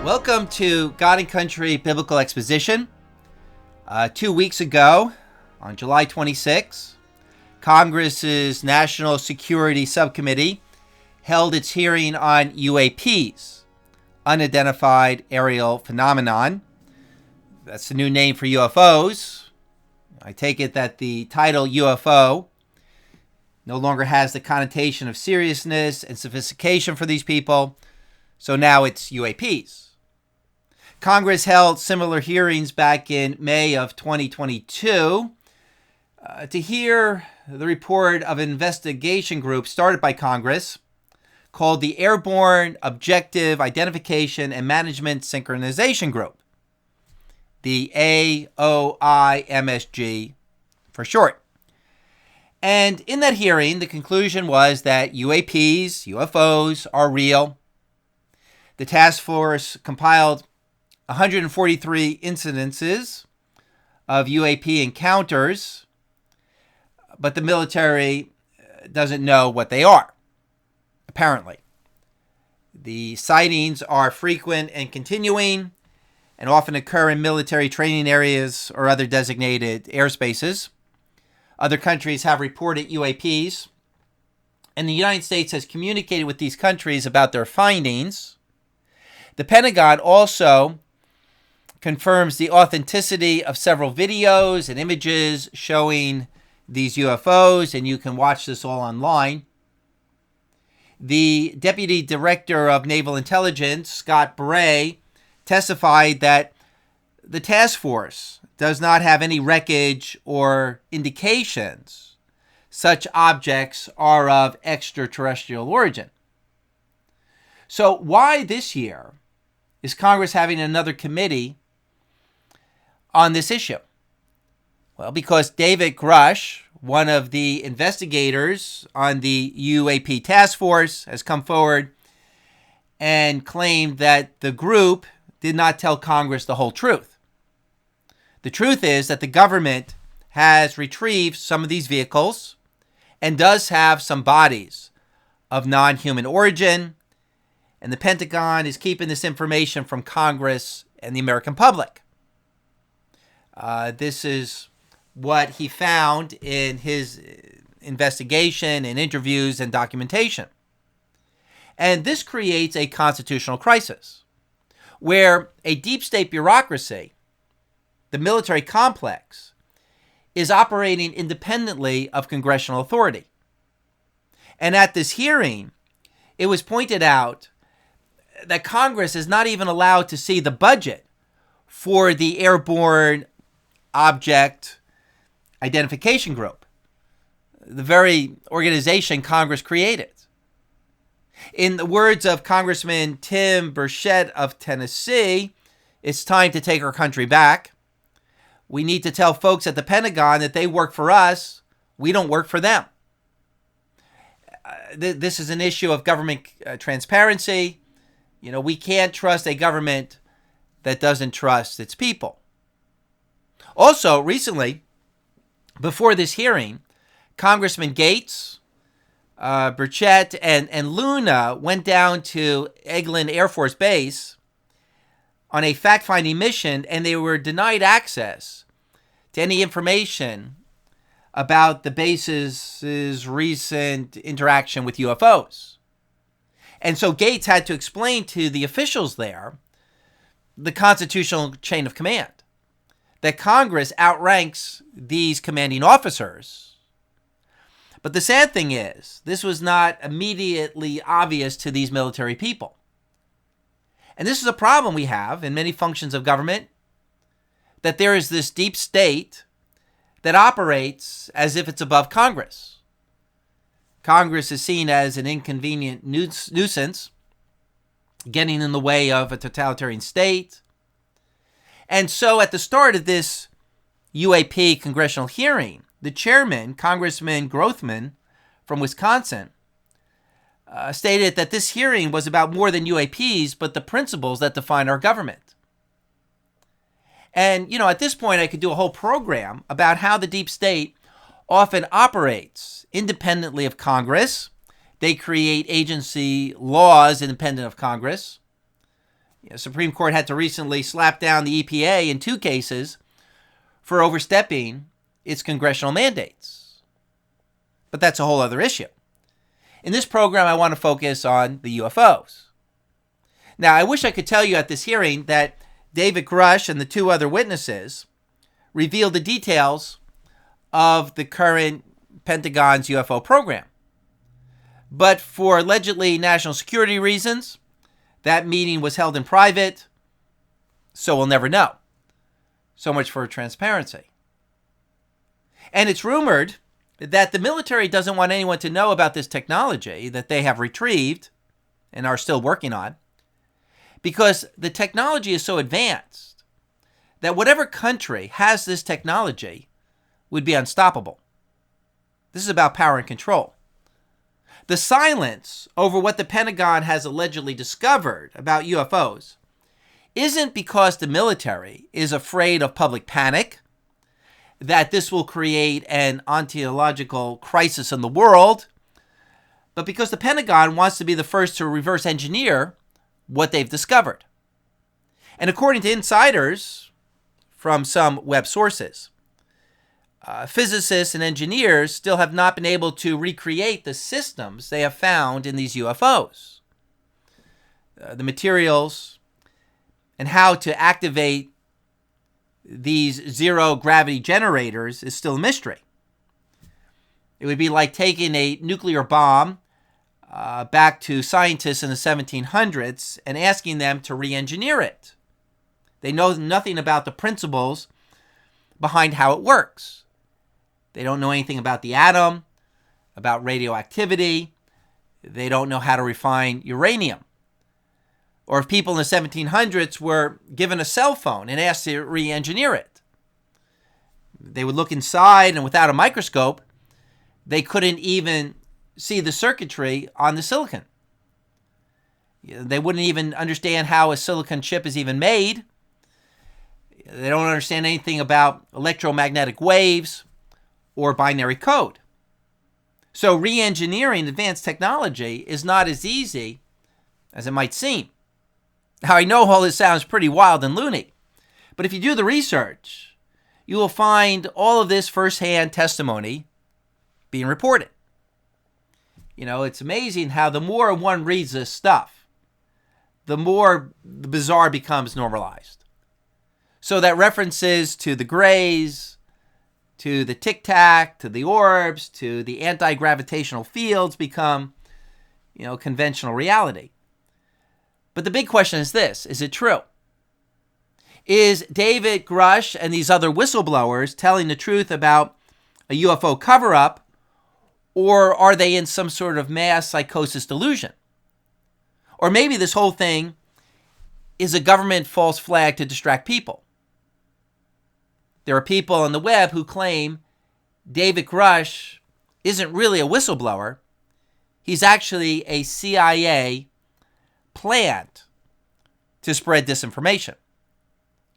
Welcome to God and Country Biblical Exposition. 2 weeks ago, on July 26, Congress's National Security Subcommittee held its hearing on UAPs, Unidentified Aerial Phenomenon. That's the new name for UFOs. I take it that the title UFO no longer has the connotation of seriousness and sophistication for these people, so now it's UAPs. Congress held similar hearings back in May of 2022 to hear the report of an investigation group started by Congress called the Airborne Objective Identification and Management Synchronization Group, the AOIMSG for short. And in that hearing, the conclusion was that UAPs, UFOs, are real. The task force compiled 143 incidences of UAP encounters, but the military doesn't know what they are, apparently. The sightings are frequent and continuing and often occur in military training areas or other designated airspaces. Other countries have reported UAPs, and the United States has communicated with these countries about their findings. The Pentagon also confirms the authenticity of several videos and images showing these UFOs, and you can watch this all online. The Deputy Director of Naval Intelligence, Scott Bray, testified that the task force does not have any wreckage or indications such objects are of extraterrestrial origin. So why this year is Congress having another committee on this issue? Well, because David Grusch, one of the investigators on the UAP task force, has come forward and claimed that the group did not tell Congress the whole truth. The truth is that the government has retrieved some of these vehicles and does have some bodies of non-human origin, and the Pentagon is keeping this information from Congress and the American public. This is what he found in his investigation and interviews and documentation. And this creates a constitutional crisis where a deep state bureaucracy, the military complex, is operating independently of congressional authority. And at this hearing, it was pointed out that Congress is not even allowed to see the budget for the Airborne Object Identification Group, the very organization Congress created. In the words of Congressman Tim Burchett of Tennessee, it's time to take our country back. We need to tell folks at the Pentagon that they work for us. We don't work for them. This is an issue of government transparency. We can't trust a government that doesn't trust its people. Also, recently, before this hearing, Congressman Gates, Burchett, and Luna went down to Eglin Air Force Base on a fact-finding mission, and they were denied access to any information about the base's recent interaction with UFOs. And so Gates had to explain to the officials there the constitutional chain of command, that Congress outranks these commanding officers. But the sad thing is, this was not immediately obvious to these military people. And this is a problem we have in many functions of government, that there is this deep state that operates as if it's above Congress. Congress is seen as an inconvenient nuisance, getting in the way of a totalitarian state. And so at the start of this UAP congressional hearing, the chairman, Congressman Grothman from Wisconsin, stated that this hearing was about more than UAPs, but the principles that define our government. And, at this point, I could do a whole program about how the deep state often operates independently of Congress. They create agency laws independent of Congress. Supreme Court had to recently slap down the EPA in 2 cases for overstepping its congressional mandates. But that's a whole other issue. In this program, I want to focus on the UFOs. Now, I wish I could tell you at this hearing that David Grusch and the 2 other witnesses revealed the details of the current Pentagon's UFO program. But for allegedly national security reasons, that meeting was held in private, so we'll never know. So much for transparency. And it's rumored that the military doesn't want anyone to know about this technology that they have retrieved and are still working on, because the technology is so advanced that whatever country has this technology would be unstoppable. This is about power and control. The silence over what the Pentagon has allegedly discovered about UFOs isn't because the military is afraid of public panic, that this will create an ontological crisis in the world, but because the Pentagon wants to be the first to reverse engineer what they've discovered. And according to insiders from some web sources, physicists and engineers still have not been able to recreate the systems they have found in these UFOs. The materials and how to activate these zero-gravity generators is still a mystery. It would be like taking a nuclear bomb back to scientists in the 1700s and asking them to re-engineer it. They know nothing about the principles behind how it works. They don't know anything about the atom, about radioactivity. They don't know how to refine uranium. Or if people in the 1700s were given a cell phone and asked to re-engineer it, they would look inside, and without a microscope, they couldn't even see the circuitry on the silicon. They wouldn't even understand how a silicon chip is even made. They don't understand anything about electromagnetic waves or binary code. So re-engineering advanced technology is not as easy as it might seem. Now, I know all this sounds pretty wild and loony, but if you do the research, you will find all of this firsthand testimony being reported. It's amazing how the more one reads this stuff, the more the bizarre becomes normalized. So that references to the grays, to the tic-tac, to the orbs, to the anti-gravitational fields become, conventional reality. But the big question is this: is it true? Is David Grusch and these other whistleblowers telling the truth about a UFO cover-up, or are they in some sort of mass psychosis delusion? Or maybe this whole thing is a government false flag to distract people. There are people on the web who claim David Grusch isn't really a whistleblower. He's actually a CIA plant to spread disinformation.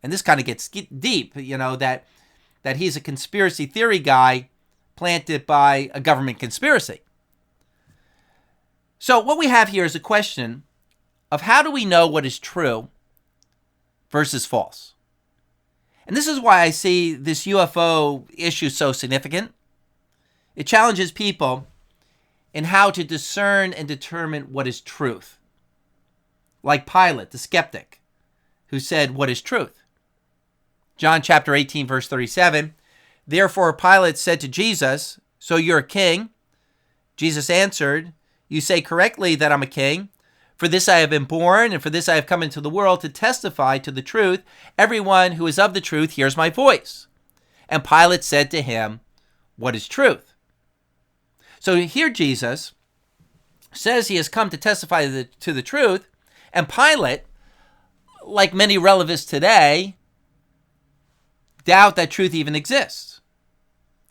And this kind of gets deep, that he's a conspiracy theory guy planted by a government conspiracy. So what we have here is a question of how do we know what is true versus false? And this is why I see this UFO issue so significant. It challenges people in how to discern and determine what is truth. Like Pilate, the skeptic, who said, "What is truth?" John chapter 18, verse 37, "Therefore Pilate said to Jesus, 'So you're a king?' Jesus answered, 'You say correctly that I'm a king. For this I have been born, and for this I have come into the world, to testify to the truth. Everyone who is of the truth hears my voice.' And Pilate said to him, 'What is truth?'" So here Jesus says he has come to testify to the truth, and Pilate, like many relativists today, doubt that truth even exists.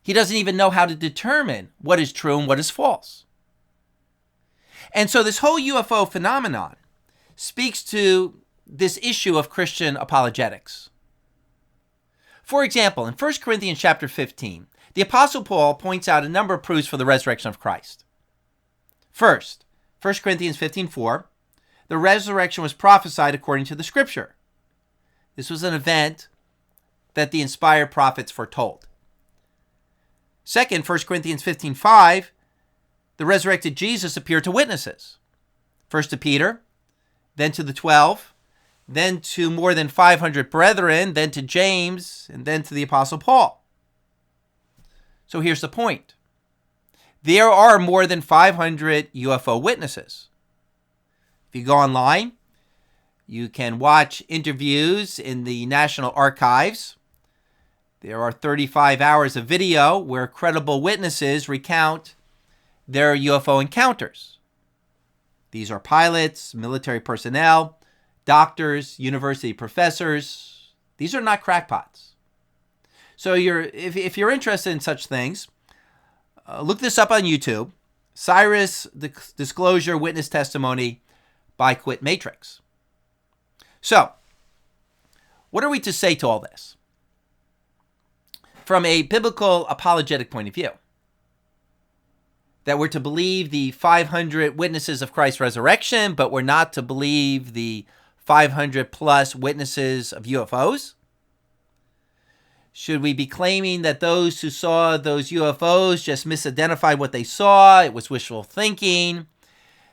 He doesn't even know how to determine what is true and what is false. And so this whole UFO phenomenon speaks to this issue of Christian apologetics. For example, in 1 Corinthians chapter 15, the Apostle Paul points out a number of proofs for the resurrection of Christ. First, 1 Corinthians 15:4, the resurrection was prophesied according to the scripture. This was an event that the inspired prophets foretold. Second, 1 Corinthians 15:5, the resurrected Jesus appeared to witnesses. First to Peter, then to the 12, then to more than 500 brethren, then to James, and then to the Apostle Paul. So here's the point. There are more than 500 UFO witnesses. If you go online, you can watch interviews in the National Archives. There are 35 hours of video where credible witnesses recount their UFO encounters. These are pilots, military personnel, doctors, university professors. These are not crackpots. So if you're interested in such things, look this up on YouTube. Cyrus Disclosure Witness Testimony by Quit Matrix. So, what are we to say to all this? From a biblical apologetic point of view, that we're to believe the 500 witnesses of Christ's resurrection, but we're not to believe the 500 plus witnesses of UFOs? Should we be claiming that those who saw those UFOs just misidentified what they saw? It was wishful thinking.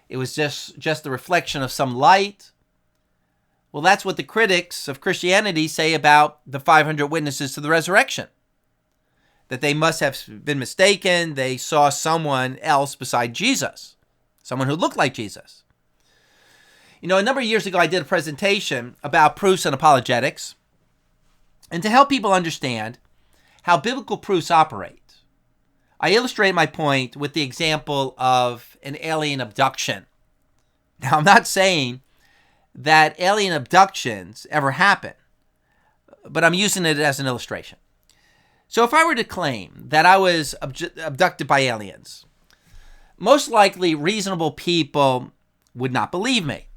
It was just the reflection of some light. Well, that's what the critics of Christianity say about the 500 witnesses to the resurrection. That they must have been mistaken. They saw someone else beside Jesus. Someone who looked like Jesus. You know, a number of years ago, I did a presentation about proofs and apologetics. And to help people understand how biblical proofs operate, I illustrate my point with the example of an alien abduction. Now, I'm not saying that alien abductions ever happen, but I'm using it as an illustration. So if I were to claim that I was abducted by aliens, most likely reasonable people would not believe me.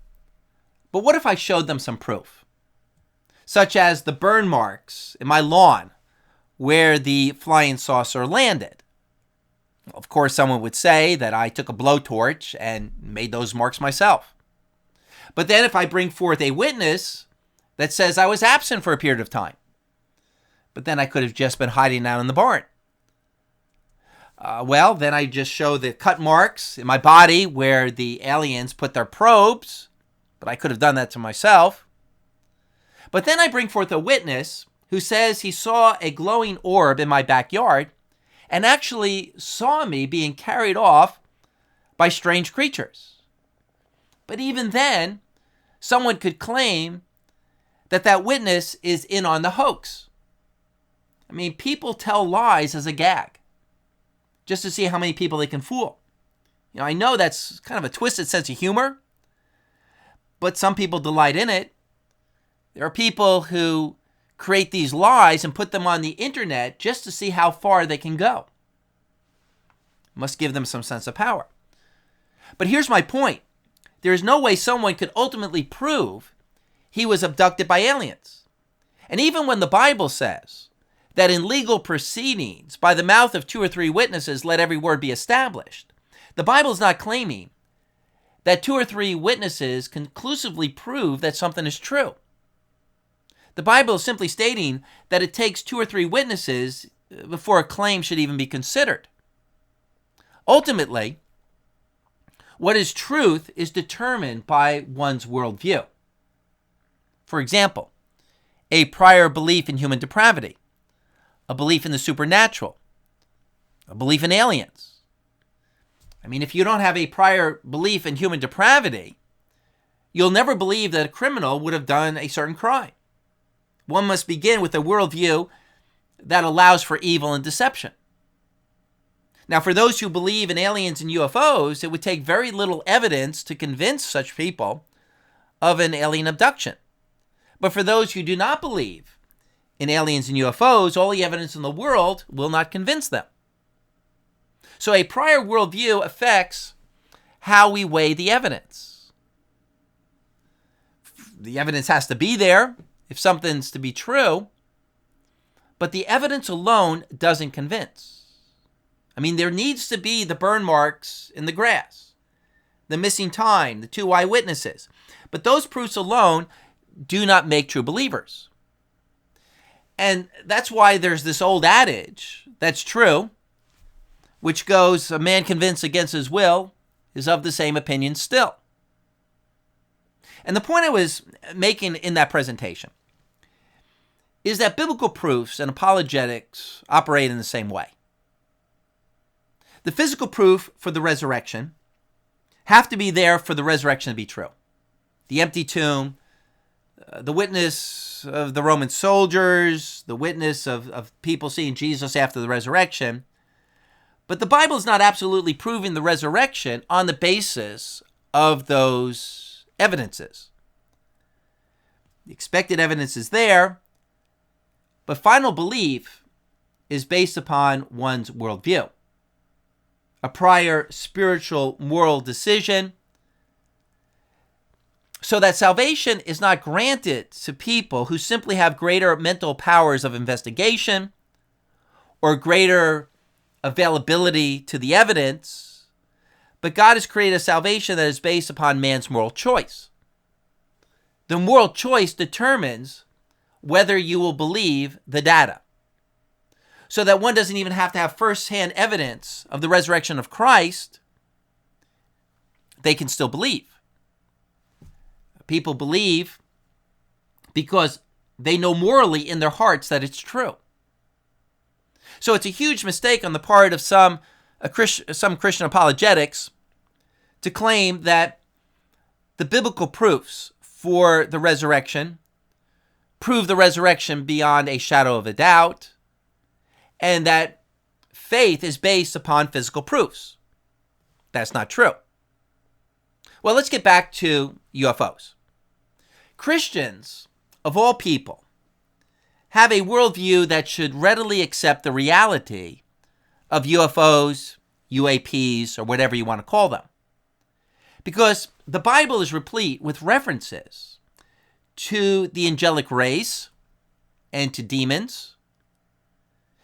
But what if I showed them some proof, such as the burn marks in my lawn where the flying saucer landed? Of course, someone would say that I took a blowtorch and made those marks myself. But then if I bring forth a witness that says I was absent for a period of time, but then I could have just been hiding out in the barn. Well, then I just show the cut marks in my body where the aliens put their probes, but I could have done that to myself. But then I bring forth a witness who says he saw a glowing orb in my backyard and actually saw me being carried off by strange creatures. But even then, someone could claim that that witness is in on the hoax. I mean, people tell lies as a gag, just to see how many people they can fool. You know, I know that's kind of a twisted sense of humor, but some people delight in it. There are people who create these lies and put them on the internet just to see how far they can go. Must give them some sense of power. But here's my point. There is no way someone could ultimately prove he was abducted by aliens. And even when the Bible says that in legal proceedings, by the mouth of 2 or 3 witnesses, let every word be established, the Bible is not claiming that 2 or 3 witnesses conclusively prove that something is true. The Bible is simply stating that it takes 2 or 3 witnesses before a claim should even be considered. Ultimately, what is truth is determined by one's worldview. For example, a prior belief in human depravity, a belief in the supernatural, a belief in aliens. I mean, if you don't have a prior belief in human depravity, you'll never believe that a criminal would have done a certain crime. One must begin with a worldview that allows for evil and deception. Now, for those who believe in aliens and UFOs, it would take very little evidence to convince such people of an alien abduction. But for those who do not believe in aliens and UFOs, all the evidence in the world will not convince them. So a prior worldview affects how we weigh the evidence. The evidence has to be there if something's to be true, but the evidence alone doesn't convince. I mean, there needs to be the burn marks in the grass, the missing time, the 2 eyewitnesses. But those proofs alone do not make true believers. And that's why there's this old adage that's true, which goes, a man convinced against his will is of the same opinion still. And the point I was making in that presentation is that biblical proofs and apologetics operate in the same way. The physical proof for the resurrection have to be there for the resurrection to be true. The empty tomb, the witness of the Roman soldiers, the witness of people seeing Jesus after the resurrection. But the Bible is not absolutely proving the resurrection on the basis of those evidences. The expected evidence is there, but final belief is based upon one's worldview. A prior spiritual moral decision, so that salvation is not granted to people who simply have greater mental powers of investigation or greater availability to the evidence, but God has created a salvation that is based upon man's moral choice. The moral choice determines whether you will believe the data, so that one doesn't even have to have first-hand evidence of the resurrection of Christ. They can still believe. People believe because they know morally in their hearts that it's true. So it's a huge mistake on the part of some Christian apologetics to claim that the biblical proofs for the resurrection prove the resurrection beyond a shadow of a doubt, and that faith is based upon physical proofs. That's not true. Well, let's get back to UFOs. Christians, of all people, have a worldview that should readily accept the reality of UFOs, UAPs, or whatever you want to call them. Because the Bible is replete with references to the angelic race and to demons.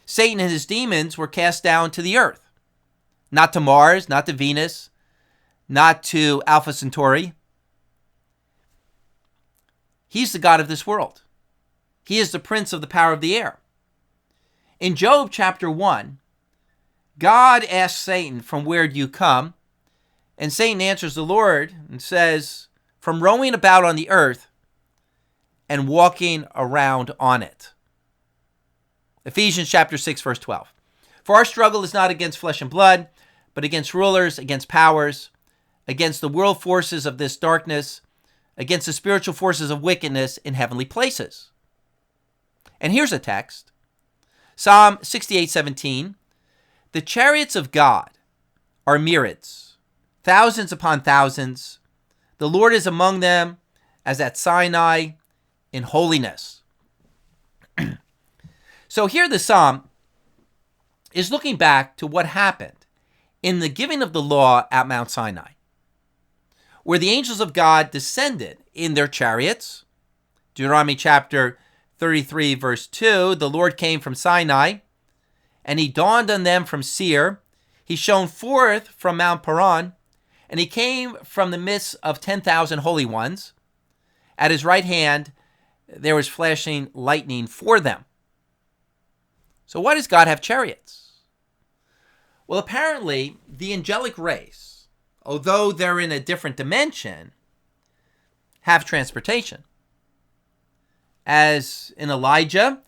Satan and his demons were cast down to the earth, not to Mars, not to Venus, not to Alpha Centauri. He's the god of this world. He is the prince of the power of the air. In Job chapter 1, God asks Satan, "From where do you come?" And Satan answers the Lord and says, "From roaming about on the earth and walking around on it." Ephesians chapter 6, verse 12. "For our struggle is not against flesh and blood, but against rulers, against powers, against the world forces of this darkness, against the spiritual forces of wickedness in heavenly places." And here's a text. Psalm 68:17. "The chariots of God are myriads, thousands upon thousands. The Lord is among them as at Sinai in holiness." So here the psalm is looking back to what happened in the giving of the law at Mount Sinai, where the angels of God descended in their chariots. Deuteronomy chapter 33, verse 2, "The Lord came from Sinai, and he dawned on them from Seir. He shone forth from Mount Paran, and he came from the midst of 10,000 holy ones. At his right hand there was flashing lightning for them." So why does God have chariots? Well, apparently the angelic race, although they're in a different dimension, have transportation. As in Elijah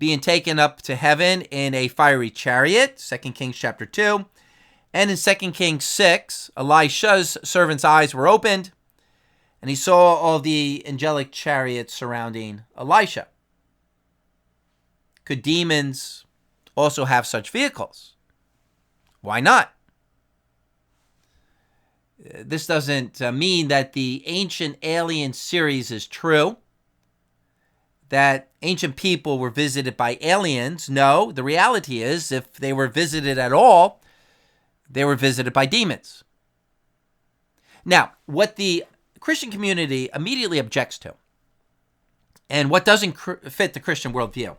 being taken up to heaven in a fiery chariot, 2 Kings chapter 2, and in 2 Kings 6, Elisha's servant's eyes were opened, and he saw all the angelic chariots surrounding Elisha. Could demons also have such vehicles? Why not? This doesn't mean that the Ancient Alien series is true, that ancient people were visited by aliens. No, the reality is, if they were visited at all, they were visited by demons. Now, what the Christian community immediately objects to, and what doesn't fit the Christian worldview,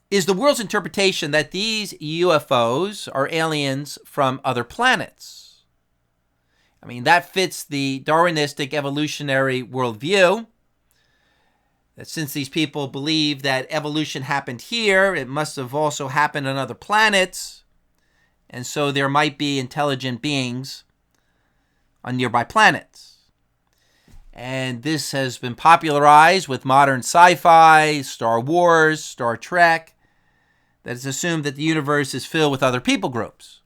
is the world's interpretation that these UFOs are aliens from other planets. I mean, that fits the Darwinistic evolutionary worldview, that since these people believe that evolution happened here, it must have also happened on other planets, and so there might be intelligent beings on nearby planets. And this has been popularized with modern sci-fi, Star Wars, Star Trek, that it's assumed that the universe is filled with other people groups.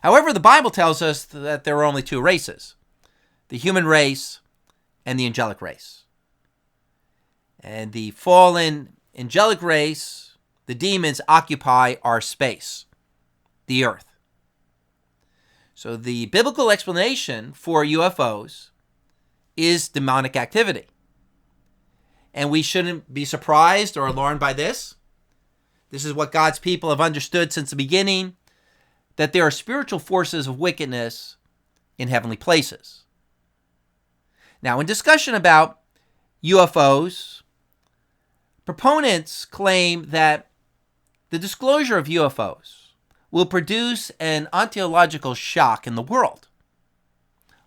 However, the Bible tells us that there are only two races, the human race and the angelic race. And the fallen angelic race, the demons, occupy our space, the earth. So the biblical explanation for UFOs is demonic activity. And we shouldn't be surprised or alarmed by this. This is what God's people have understood since the beginning, that there are spiritual forces of wickedness in heavenly places. Now, in discussion about UFOs, proponents claim that the disclosure of UFOs will produce an ontological shock in the world.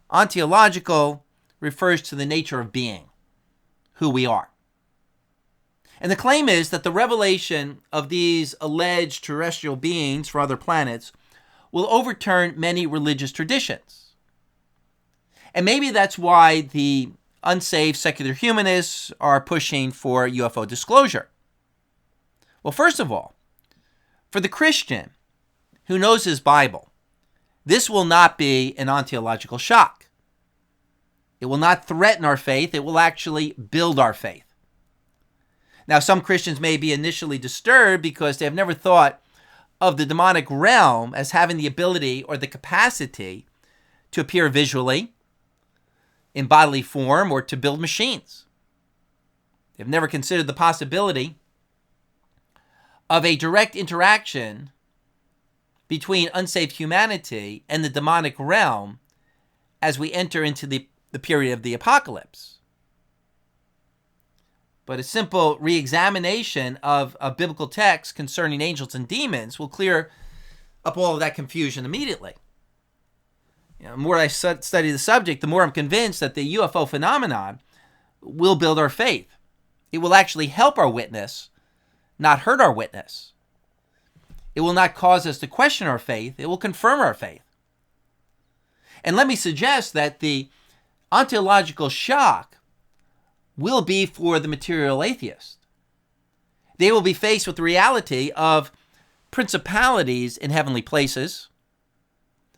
Ontological refers to the nature of being, who we are. And the claim is that the revelation of these alleged terrestrial beings from other planets will overturn many religious traditions. And maybe that's why the unsaved secular humanists are pushing for UFO disclosure. Well, first of all, for the Christian who knows his Bible, this will not be an ontological shock. It will not threaten our faith. It will actually build our faith. Now, some Christians may be initially disturbed because they have never thought of the demonic realm as having the ability or the capacity to appear visually, in bodily form, or to build machines. They've never considered the possibility of a direct interaction between unsaved humanity and the demonic realm as we enter into the period of the apocalypse. But a simple re-examination of a biblical text concerning angels and demons will clear up all of that confusion immediately. The more I study the subject, the more I'm convinced that the UFO phenomenon will build our faith. It will actually help our witness, not hurt our witness. It will not cause us to question our faith. It will confirm our faith. And let me suggest that the ontological shock will be for the material atheist. They will be faced with the reality of principalities in heavenly places,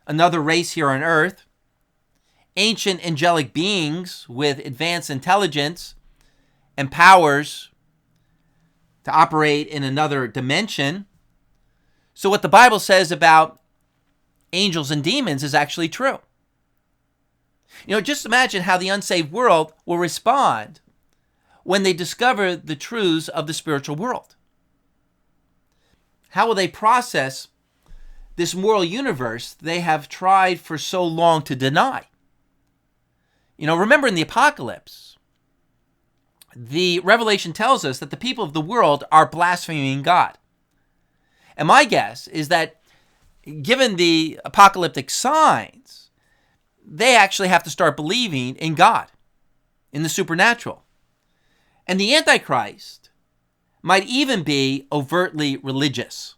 another race here on earth, ancient angelic beings with advanced intelligence and powers to operate in another dimension. So what the Bible says about angels and demons is actually true. Just imagine how the unsaved world will respond when they discover the truths of the spiritual world. How will they process this moral universe they have tried for so long to deny? Remember in the apocalypse, the Revelation tells us that the people of the world are blaspheming God. And my guess is that given the apocalyptic signs, they actually have to start believing in God, in the supernatural. And the Antichrist might even be overtly religious,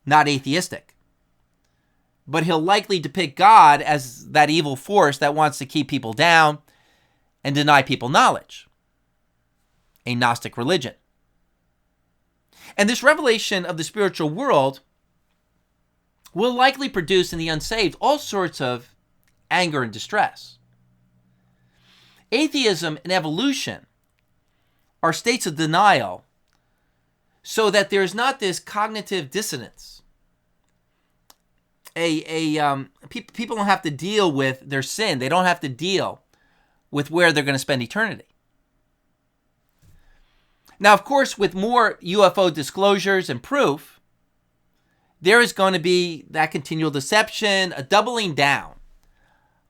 not atheistic. But he'll likely depict God as that evil force that wants to keep people down and deny people knowledge. A Gnostic religion. And this revelation of the spiritual world will likely produce in the unsaved all sorts of anger and distress. Atheism and evolution are states of denial so that there's not this cognitive dissonance. People don't have to deal with their sin. They don't have to deal with where they're going to spend eternity. Now, of course, with more UFO disclosures and proof, there is going to be that continual deception, a doubling down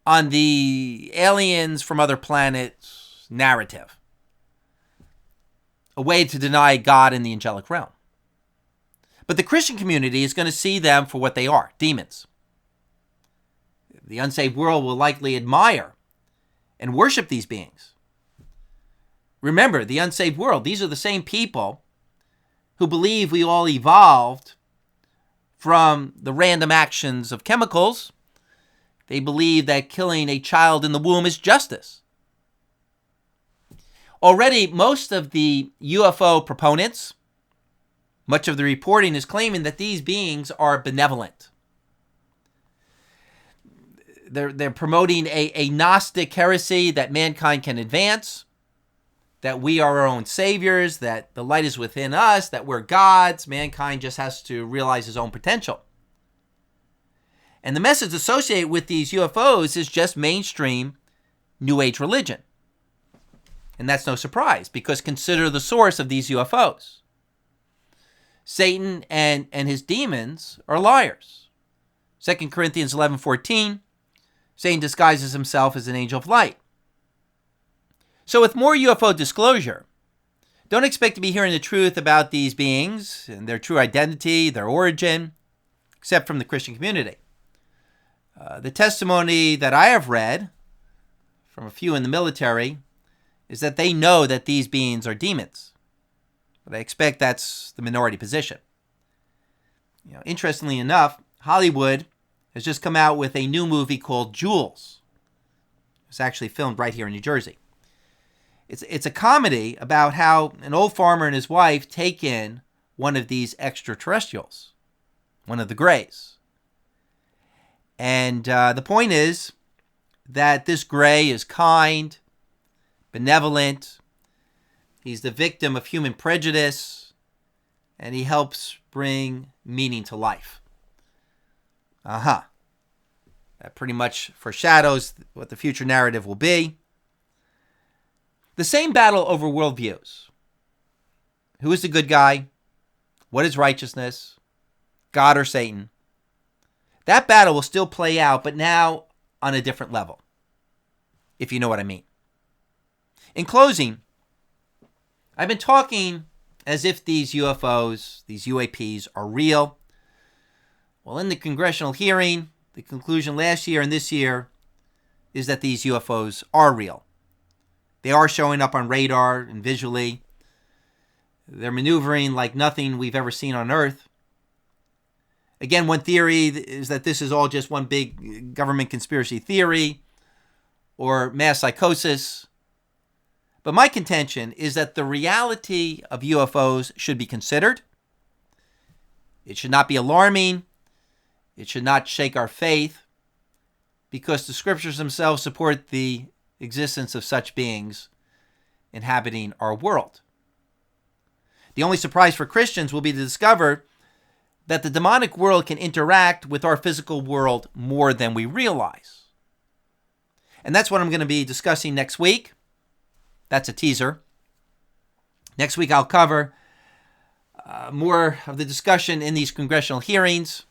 on the aliens from other planets narrative, a way to deny God in the angelic realm. But the Christian community is going to see them for what they are, demons. The unsaved world will likely admire and worship these beings. Remember, the unsaved world, these are the same people who believe we all evolved from the random actions of chemicals. They believe that killing a child in the womb is justice. Already, most of the UFO proponents, much of the reporting is claiming that these beings are benevolent. They're promoting a Gnostic heresy that mankind can advance, that we are our own saviors, that the light is within us, that we're gods. Mankind just has to realize his own potential. And the message associated with these UFOs is just mainstream New Age religion. And that's no surprise, because consider the source of these UFOs. Satan and his demons are liars. 2 Corinthians 11:14, Satan disguises himself as an angel of light. So with more UFO disclosure, don't expect to be hearing the truth about these beings and their true identity, their origin, except from the Christian community. The testimony that I have read from a few in the military is that they know that these beings are demons. But I expect that's the minority position. Interestingly enough, Hollywood has just come out with a new movie called Jules. It's actually filmed right here in New Jersey. It's a comedy about how an old farmer and his wife take in one of these extraterrestrials, one of the Greys. And the point is that this Grey is kind, benevolent. He's the victim of human prejudice, and he helps bring meaning to life. That pretty much foreshadows what the future narrative will be. The same battle over worldviews. Who is the good guy? What is righteousness? God or Satan? That battle will still play out, but now on a different level, if you know what I mean. In closing, I've been talking as if these UFOs, these UAPs, are real. Well, in the congressional hearing, the conclusion last year and this year is that these UFOs are real. They are showing up on radar and visually. They're maneuvering like nothing we've ever seen on Earth. Again, one theory is that this is all just one big government conspiracy theory or mass psychosis. But my contention is that the reality of UFOs should be considered. It should not be alarming. It should not shake our faith, because the scriptures themselves support the existence of such beings inhabiting our world. The only surprise for Christians will be to discover that the demonic world can interact with our physical world more than we realize. And that's what I'm going to be discussing next week. That's a teaser. Next week I'll cover more of the discussion in these congressional hearings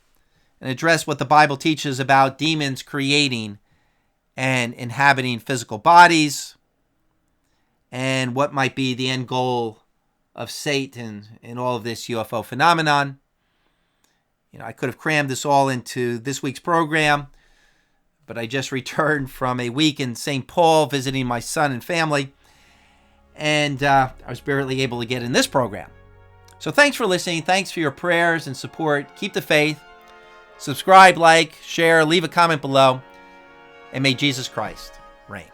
and address what the Bible teaches about demons creating and inhabiting physical bodies, and what might be the end goal of Satan in all of this UFO phenomenon. I could have crammed this all into this week's program, but I just returned from a week in St. Paul visiting my son and family, and I was barely able to get in this program. So thanks for listening. Thanks for your prayers and support. Keep the faith. Subscribe, like, share, leave a comment below, and may Jesus Christ reign.